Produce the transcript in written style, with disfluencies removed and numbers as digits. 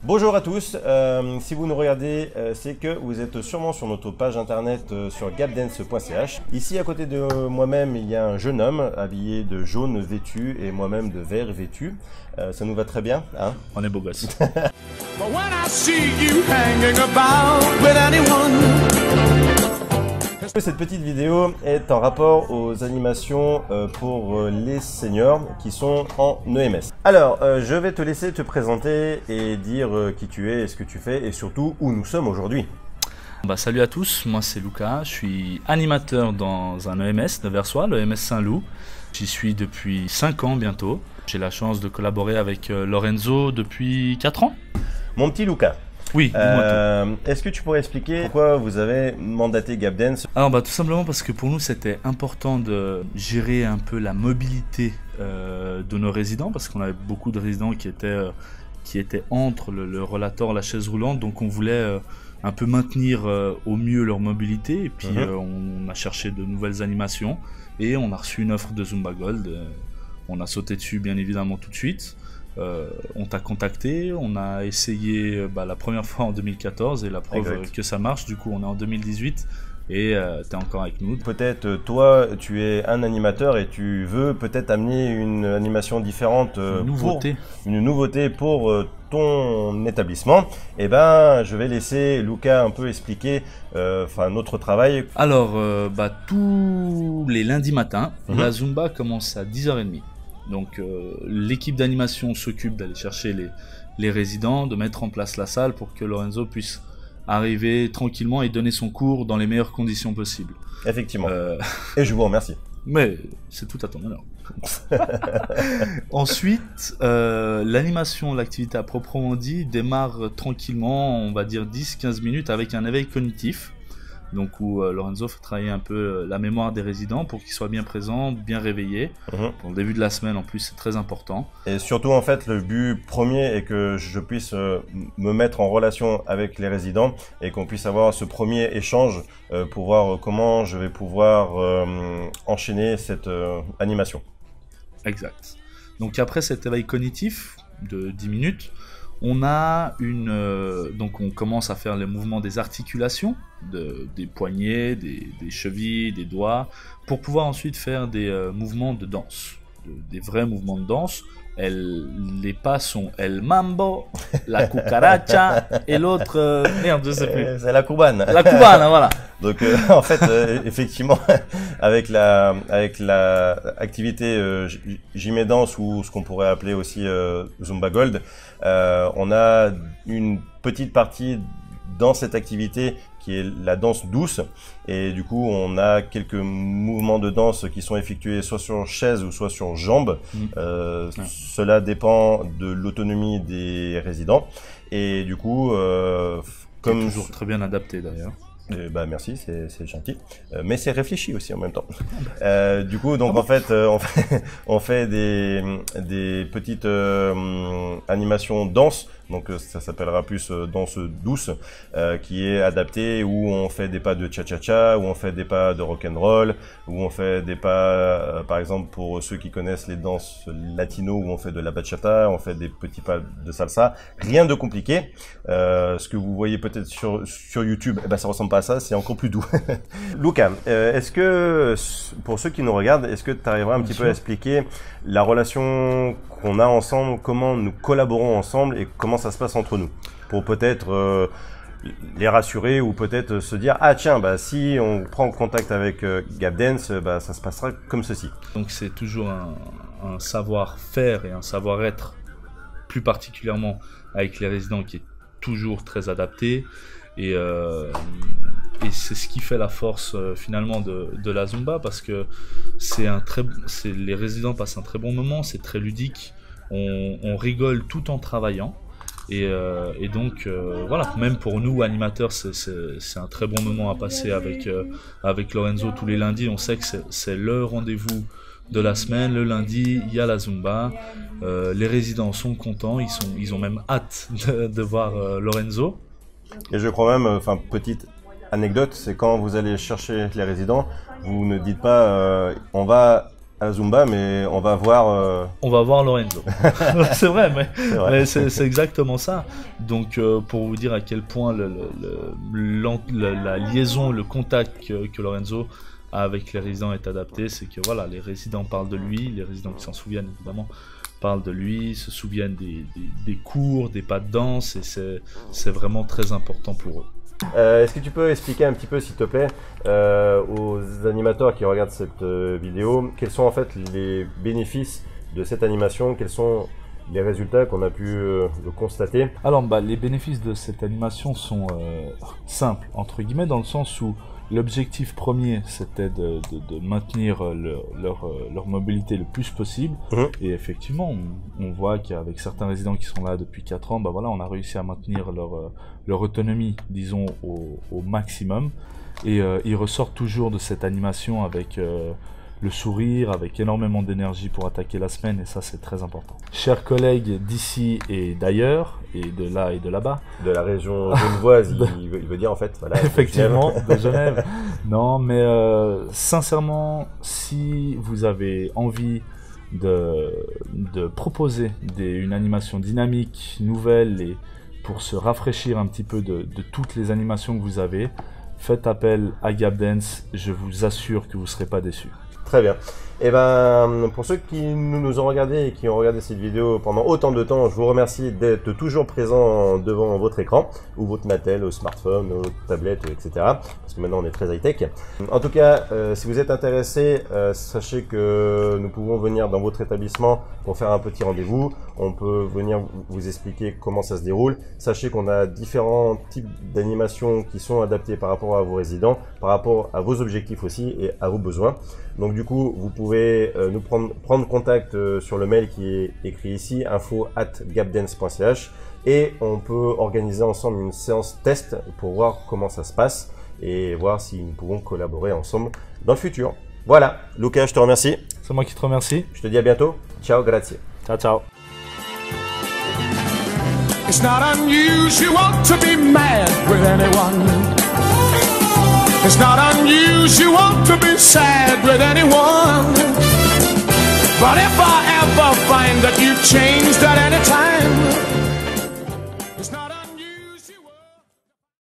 Bonjour à tous, si vous nous regardez, c'est que vous êtes sûrement sur notre page internet sur gapdance.ch. Ici à côté de moi-même, il y a un jeune homme habillé de jaune vêtu et moi-même de vert vêtu. Ça nous va très bien, hein? On est beau gosse. Cette petite vidéo est en rapport aux animations pour les seniors qui sont en EMS. Alors, je vais te laisser te présenter et dire qui tu es et ce que tu fais et surtout où nous sommes aujourd'hui. Salut à tous, moi c'est Lucas, je suis animateur dans un EMS de Versoix, l'EMS Saint-Loup. J'y suis depuis 5 ans bientôt. J'ai la chance de collaborer avec Lorenzo depuis 4 ans. Mon petit Lucas. Oui, est-ce que tu pourrais expliquer pourquoi vous avez mandaté Gapdance? Alors tout simplement parce que pour nous c'était important de gérer un peu la mobilité de nos résidents, parce qu'on avait beaucoup de résidents qui étaient entre le rollator et la chaise roulante, donc on voulait un peu maintenir au mieux leur mobilité, et puis on a cherché de nouvelles animations et on a reçu une offre de Zumba Gold. On a sauté dessus bien évidemment tout de suite. On t'a contacté, on a essayé la première fois en 2014 et la preuve que ça marche, du coup on est en 2018 et tu es encore avec nous. Peut-être toi tu es un animateur et tu veux peut-être amener une animation différente, une nouveauté pour ton établissement. Et ben je vais laisser Lucas un peu expliquer notre travail. Alors tous les lundis matins, la Zumba commence à 10h30. Donc l'équipe d'animation s'occupe d'aller chercher les résidents, de mettre en place la salle pour que Lorenzo puisse arriver tranquillement et donner son cours dans les meilleures conditions possibles. Effectivement. Et je vous remercie. Mais c'est tout à ton honneur. Ensuite, l'animation, l'activité à proprement dit, démarre tranquillement, on va dire 10-15 minutes avec un éveil cognitif. Donc où Lorenzo fait travailler un peu la mémoire des résidents pour qu'ils soient bien présents, bien réveillés. Pour le début de la semaine en plus c'est très important. Et surtout en fait le but premier est que je puisse me mettre en relation avec les résidents et qu'on puisse avoir ce premier échange pour voir comment je vais pouvoir enchaîner cette animation. Exact. Donc après cet éveil cognitif de 10 minutes, on a donc on commence à faire les mouvements des articulations, des poignets, des chevilles, des doigts, pour pouvoir ensuite faire des mouvements de danse, des vrais mouvements de danse. Les pas sont El Mambo, la cucaracha et l'autre, merde je sais plus. C'est la cubane. La cubane, voilà. Donc en fait effectivement avec la activité gym et danse, ou ce qu'on pourrait appeler aussi Zumba Gold, on a une petite partie dans cette activité qui est la danse douce, et du coup on a quelques mouvements de danse qui sont effectués soit sur chaise ou soit sur jambes. Cela dépend de l'autonomie des résidents, et du coup comme toujours très bien adapté d'ailleurs. Merci, c'est gentil, mais c'est réfléchi aussi en même temps. Du coup, donc en fait, on fait des petites animations danse. Donc ça s'appellera plus danse douce, qui est adaptée, où on fait des pas de cha-cha-cha, où on fait des pas de rock'n'roll, où on fait des pas, par exemple pour ceux qui connaissent les danses latino, où on fait de la bachata, on fait des petits pas de salsa. Rien de compliqué. Ce que vous voyez peut-être sur YouTube, ça ressemble pas à ça, c'est encore plus doux. Lucas, est-ce que, pour ceux qui nous regardent, est-ce que tu arriveras un petit peu à expliquer la relation qu'on a ensemble, comment nous collaborons ensemble et comment ça se passe entre nous, pour peut-être les rassurer, ou peut-être se dire ah tiens, si on prend contact avec Gapdance, ça se passera comme ceci. Donc c'est toujours un savoir-faire et un savoir-être, plus particulièrement avec les résidents, qui est toujours très adapté, et c'est ce qui fait la force finalement de la Zumba, parce que les résidents passent un très bon moment, c'est très ludique, on rigole tout en travaillant, et donc voilà, même pour nous animateurs c'est un très bon moment à passer avec Lorenzo tous les lundis. On sait que c'est le rendez-vous de la semaine, le lundi il y a la Zumba, les résidents sont contents, ils ont même hâte de voir Lorenzo. Et je crois même, petite anecdote, c'est quand vous allez chercher les résidents, vous ne dites pas on va à la Zumba, mais on va voir... On va voir Lorenzo. C'est vrai, vrai. mais c'est exactement ça. Donc, pour vous dire à quel point la liaison, le contact que Lorenzo a avec les résidents est adapté, c'est que voilà, les résidents parlent de lui, les résidents qui s'en souviennent évidemment parlent de lui, se souviennent des cours, des pas de danse, et c'est vraiment très important pour eux. Est-ce que tu peux expliquer un petit peu, s'il te plaît, aux animateurs qui regardent cette vidéo, quels sont en fait les bénéfices de cette animation, quels sont les résultats qu'on a pu constater? Alors, les bénéfices de cette animation sont simples, entre guillemets, dans le sens où l'objectif premier, c'était de maintenir leur mobilité le plus possible. Et effectivement, on voit qu'avec certains résidents qui sont là depuis 4 ans, voilà, on a réussi à maintenir leur autonomie, disons, au maximum. Et ils ressortent toujours de cette animation avec le sourire, avec énormément d'énergie pour attaquer la semaine, et ça, c'est très important. Chers collègues d'ici et d'ailleurs, et de là et de là-bas. De la région genevoise, il veut dire en fait. Voilà, effectivement, de Genève. Non, mais sincèrement, si vous avez envie de proposer une animation dynamique, nouvelle, et pour se rafraîchir un petit peu de toutes les animations que vous avez, faites appel à GapDance, je vous assure que vous ne serez pas déçus. Très bien. Et ben, pour ceux qui nous ont regardé et qui ont regardé cette vidéo pendant autant de temps, je vous remercie d'être toujours présent devant votre écran, ou votre Mattel, au smartphone, aux tablettes, etc. Parce que maintenant on est très high-tech. En tout cas, si vous êtes intéressé, sachez que nous pouvons venir dans votre établissement pour faire un petit rendez-vous. On peut venir vous expliquer comment ça se déroule. Sachez qu'on a différents types d'animations qui sont adaptées par rapport à vos résidents, par rapport à vos objectifs aussi et à vos besoins. Donc du coup, vous pouvez nous prendre contact sur le mail qui est écrit ici, info@gapdance.ch, et on peut organiser ensemble une séance test pour voir comment ça se passe et voir si nous pouvons collaborer ensemble dans le futur. Voilà, Luca, je te remercie. C'est moi qui te remercie. Je te dis à bientôt. Ciao, grazie. Ciao, ciao. It's not unusual to be mad with anyone. It's not unusual to be sad with anyone. But if I ever find that you've changed at any time,